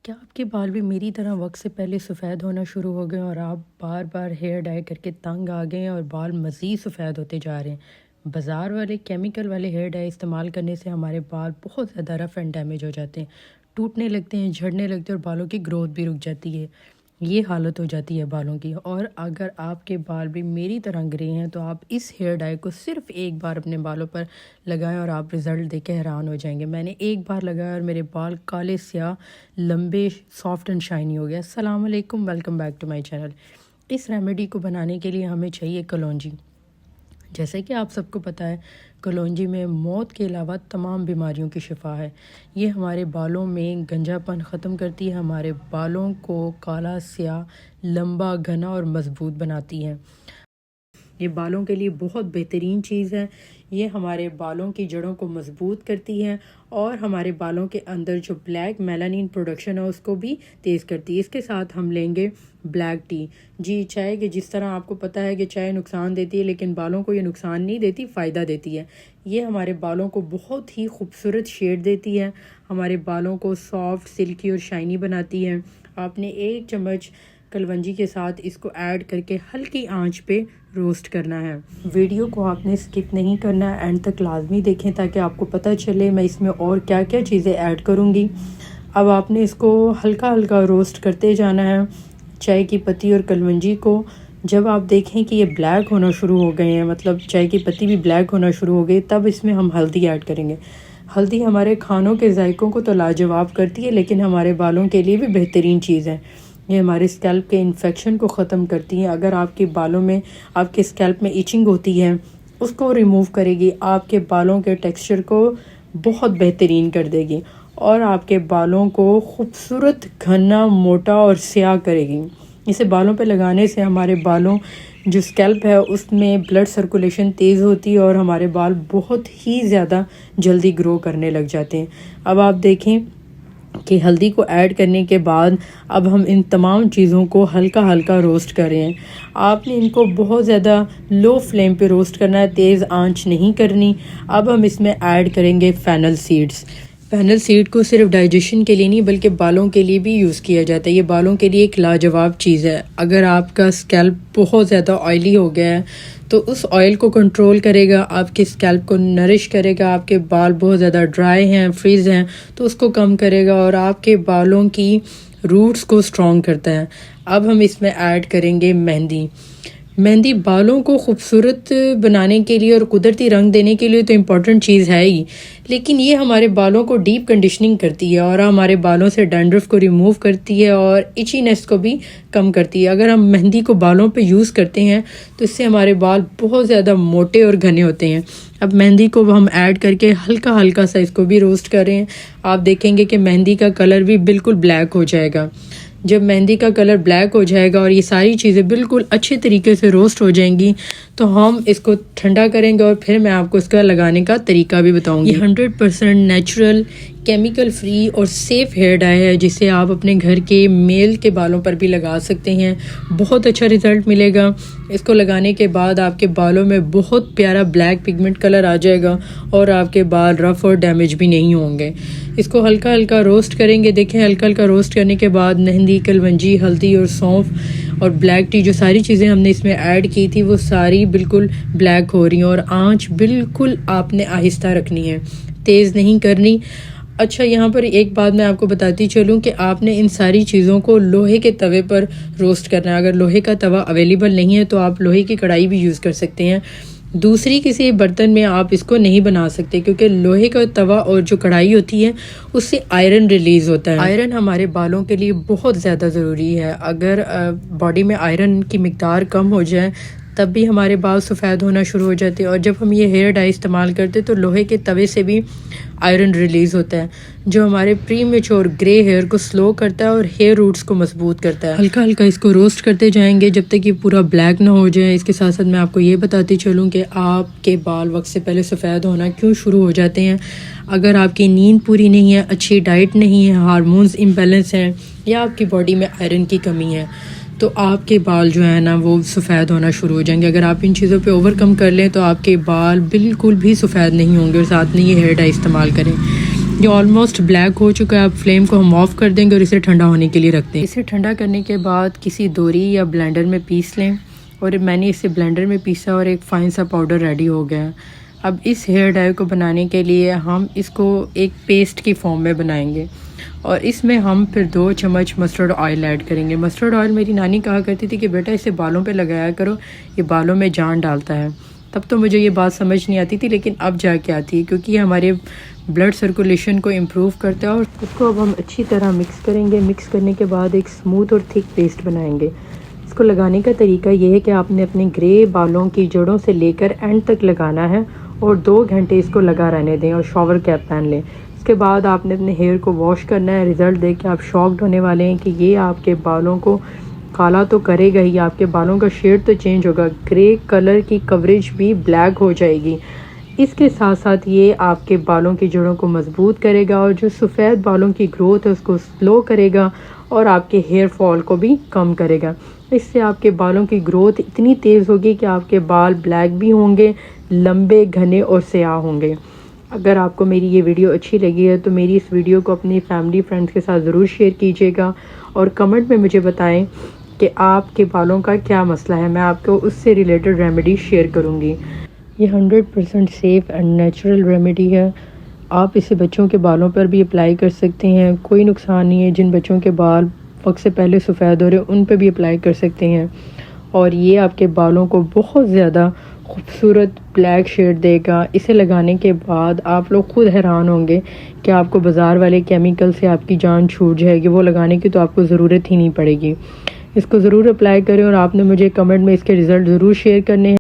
क्या आपके बाल भी मेरी तरह वक्त से पहले सफ़ेद होना शुरू हो गए और आप बार बार हेयर डाई करके तंग आ गए हैं और बाल मज़ीद सफ़ेद होते जा रहे हैं। बाज़ार वाले केमिकल वाले हेयर डाई इस्तेमाल करने से हमारे बाल बहुत ज़्यादा रफ़ एंड डैमेज हो जाते हैं, टूटने लगते हैं, झड़ने लगते हैं और बालों की ग्रोथ भी रुक जाती है। ये हालत हो जाती है बालों की। और अगर आपके बाल भी मेरी तरह ग्रे हैं तो आप इस हेयर डाई को सिर्फ एक बार अपने बालों पर लगाएं और आप रिज़ल्ट देख के हैरान हो जाएंगे। मैंने एक बार लगाया और मेरे बाल काले स्याह लंबे सॉफ्ट एंड शाइनी हो गया। अस्सलाम वालेकुम, welcome back to my channel. इस रेमेडी को बनाने के लिए हमें चाहिए कलौंजी। जैसे कि आप सबको पता है, कलौंजी में मौत के अलावा तमाम बीमारियों की शिफा है। ये हमारे बालों में गंजापन ख़त्म करती है, हमारे बालों को काला स्याह लंबा घना और मज़बूत बनाती है। ये बालों के लिए बहुत बेहतरीन चीज़ है। ये हमारे बालों की जड़ों को मज़बूत करती है और हमारे बालों के अंदर जो ब्लैक मेलानिन प्रोडक्शन है उसको भी तेज़ करती है। इसके साथ हम लेंगे ब्लैक टी। जी, चाय के जिस तरह आपको पता है कि चाय नुकसान देती है, लेकिन बालों को ये नुकसान नहीं देती, फ़ायदा देती है। ये हमारे बालों को बहुत ही खूबसूरत शेड देती है, हमारे बालों को सॉफ्ट, सिल्की और शाइनी बनाती है। आपने 1 चम्मच कलवंजी के साथ इसको ऐड करके हल्की आंच पे रोस्ट करना है। वीडियो को आपने स्किप नहीं करना है, एंड तक लाजमी देखें ताकि आपको पता चले मैं इसमें और क्या क्या चीज़ें ऐड करूँगी। अब आपने इसको हल्का हल्का रोस्ट करते जाना है, चाय की पत्ती और कलवंजी को। जब आप देखें कि ये ब्लैक होना शुरू हो गए हैं, मतलब चाय की पत्ती भी ब्लैक होना शुरू हो गई, तब इसमें हम हल्दी ऐड करेंगे। हल्दी हमारे खानों के जायकों को तो लाजवाब करती है, लेकिन हमारे बालों के लिए भी बेहतरीन चीज़ है। ये हमारे स्कैल्प के इन्फेक्शन को ख़त्म करती हैं। अगर आपके बालों में, आपके स्कैल्प में इचिंग होती है, उसको रिमूव करेगी, आपके बालों के टेक्सचर को बहुत बेहतरीन कर देगी और आपके बालों को खूबसूरत, घना, मोटा और स्याह करेगी। इसे बालों पे लगाने से हमारे बालों जो स्कैल्प है उसमें ब्लड सर्कुलेशन तेज़ होती है और हमारे बाल बहुत ही ज़्यादा जल्दी ग्रो करने लग जाते हैं। अब आप देखें कि हल्दी को ऐड करने के बाद अब हम इन तमाम चीज़ों को हल्का हल्का रोस्ट कर रहे हैं। आपने इनको बहुत ज़्यादा लो फ्लेम पे रोस्ट करना है, तेज़ आंच नहीं करनी। अब हम इसमें ऐड करेंगे फेनल सीड्स। फेनल सीड को सिर्फ डाइजेशन के लिए नहीं बल्कि बालों के लिए भी यूज़ किया जाता है। ये बालों के लिए एक लाजवाब चीज़ है। अगर आपका स्कैल्प बहुत ज़्यादा ऑयली हो गया है तो उस ऑयल को कंट्रोल करेगा, आपके स्कैल्प को नरिश करेगा। आपके बाल बहुत ज़्यादा ड्राई हैं, फ्रीज हैं, तो उसको कम करेगा और आपके बालों की रूट्स को स्ट्रॉन्ग करता है। अब हम इसमें ऐड करेंगे मेहंदी। मेहंदी बालों को खूबसूरत बनाने के लिए और कुदरती रंग देने के लिए तो इम्पॉर्टेंट चीज़ है ही, लेकिन ये हमारे बालों को डीप कंडीशनिंग करती है और हमारे बालों से डैंड्रफ को रिमूव करती है और इचीनेस को भी कम करती है। अगर हम मेहंदी को बालों पे यूज़ करते हैं तो इससे हमारे बाल बहुत ज़्यादा मोटे और घने होते हैं। अब मेहंदी को हम ऐड करके हल्का हल्का सा इसको भी रोस्ट कर रहे हैं। आप देखेंगे कि मेहंदी का कलर भी बिल्कुल ब्लैक हो जाएगा। जब मेहंदी का कलर ब्लैक हो जाएगा और ये सारी चीज़ें बिल्कुल अच्छे तरीके से रोस्ट हो जाएंगी तो हम इसको ठंडा करेंगे और फिर मैं आपको इसका लगाने का तरीका भी बताऊंगी। ये 100% नेचुरल, केमिकल फ्री और सेफ़ हेयर डाई है जिसे आप अपने घर के मेल के बालों पर भी लगा सकते हैं। बहुत अच्छा रिज़ल्ट मिलेगा। इसको लगाने के बाद आपके बालों में बहुत प्यारा ब्लैक पिगमेंट कलर आ जाएगा और आपके बाल रफ़ और डैमेज भी नहीं होंगे। इसको हल्का हल्का रोस्ट करेंगे। देखें, हल्का हल्का रोस्ट करने के बाद मेहंदी, कलवंजी, हल्दी और सौंफ और ब्लैक टी, जो सारी चीज़ें हमने इसमें ऐड की थी वो सारी बिल्कुल ब्लैक हो रही हैं और आंच बिल्कुल आपने आहिस्ता रखनी है, तेज़ नहीं करनी। अच्छा, यहाँ पर एक बात मैं आपको बताती चलूँ कि आपने इन सारी चीज़ों को लोहे के तवे पर रोस्ट करना है। अगर लोहे का तवा अवेलेबल नहीं है तो आप लोहे की कढ़ाई भी यूज़ कर सकते हैं। दूसरी किसी बर्तन में आप इसको नहीं बना सकते क्योंकि लोहे का तवा और जो कढ़ाई होती है उससे आयरन रिलीज़ होता है। आयरन हमारे बालों के लिए बहुत ज़्यादा ज़रूरी है। अगर बॉडी में आयरन की मिकदार कम हो जाए तब भी हमारे बाल सफ़ेद होना शुरू हो जाते हैं। और जब हम ये हेयर डाई इस्तेमाल करते हैं तो लोहे के तवे से भी आयरन रिलीज़ होता है जो हमारे प्री मेच्योर ग्रे हेयर को स्लो करता है और हेयर रूट्स को मजबूत करता है। हल्का हल्का इसको रोस्ट करते जाएंगे जब तक ये पूरा ब्लैक ना हो जाए। इसके साथ साथ मैं आपको ये बताती चलूँ कि आपके बाल वक्त से पहले सफ़ेद होना क्यों शुरू हो जाते हैं। अगर आपकी नींद पूरी नहीं है, अच्छी डाइट नहीं है, हार्मोन्स इम्बैलेंस हैं या आपकी बॉडी में आयरन की कमी है तो आपके बाल जो है ना वो सफ़ेद होना शुरू हो जाएंगे। अगर आप इन चीज़ों पे ओवरकम कर लें तो आपके बाल बिल्कुल भी सफ़ेद नहीं होंगे और साथ में ये हेयर डाई इस्तेमाल करें। ये ऑलमोस्ट ब्लैक हो चुका है। अब फ्लेम को हम ऑफ कर देंगे और इसे ठंडा होने के लिए रखते हैं। इसे ठंडा करने के बाद किसी दोरी या ब्लेंडर में पीस लें, और मैंने इसे ब्लेंडर में पीसा और एक फ़ाइन सा पाउडर रेडी हो गया। अब इस हेयर डाई को बनाने के लिए हम इसको एक पेस्ट की फॉर्म में बनाएंगे, और इसमें हम फिर 2 चम्मच मस्टर्ड ऑयल ऐड करेंगे। मस्टर्ड ऑयल मेरी नानी कहा करती थी कि बेटा इसे बालों पे लगाया करो, ये बालों में जान डालता है। तब तो मुझे ये बात समझ नहीं आती थी, लेकिन अब जाके आती है, क्योंकि ये हमारे ब्लड सर्कुलेशन को इम्प्रूव करता है। और इसको अब हम अच्छी तरह मिक्स करेंगे। मिक्स करने के बाद एक स्मूथ और थिक पेस्ट बनाएंगे। इसको लगाने का तरीका ये है कि आपने अपने ग्रे बालों की जड़ों से लेकर एंड तक लगाना है और 2 घंटे इसको लगा रहने दें और शॉवर कैप पहन लें। उसके बाद आपने अपने हेयर को वॉश करना है। रिज़ल्ट देख के आप शॉक्ड होने वाले हैं कि ये आपके बालों को काला तो करेगा ही, आपके बालों का शेड तो चेंज होगा, ग्रे कलर की कवरेज भी ब्लैक हो जाएगी। इसके साथ साथ ये आपके बालों की जड़ों को मजबूत करेगा और जो सफ़ेद बालों की ग्रोथ है उसको स्लो करेगा और आपके हेयर फॉल को भी कम करेगा। इससे आपके बालों की ग्रोथ इतनी तेज़ होगी कि आपके बाल ब्लैक भी होंगे, लंबे, घने और स्याह होंगे। अगर आपको मेरी ये वीडियो अच्छी लगी है तो मेरी इस वीडियो को अपनी फैमिली फ्रेंड्स के साथ ज़रूर शेयर कीजिएगा और कमेंट में मुझे बताएं कि आपके बालों का क्या मसला है। मैं आपको उससे रिलेटेड रेमेडी शेयर करूँगी। ये 100% सेफ़ एंड नेचुरल रेमेडी है। आप इसे बच्चों के बालों पर भी अप्लाई कर सकते हैं, कोई नुकसान नहीं है। जिन बच्चों के बाल वक्त से पहले सफ़ेद हो रहे हैं उन पर भी अप्लाई कर सकते हैं, और ये आपके बालों को बहुत ज़्यादा खूबसूरत ब्लैक शेड देगा। इसे लगाने के बाद आप लोग खुद हैरान होंगे कि आपको बाज़ार वाले केमिकल से आपकी जान छूट जाएगी, वो लगाने की तो आपको ज़रूरत ही नहीं पड़ेगी। इसको ज़रूर अप्लाई करें और आपने मुझे कमेंट में इसके रिज़ल्ट ज़रूर शेयर करने हैं।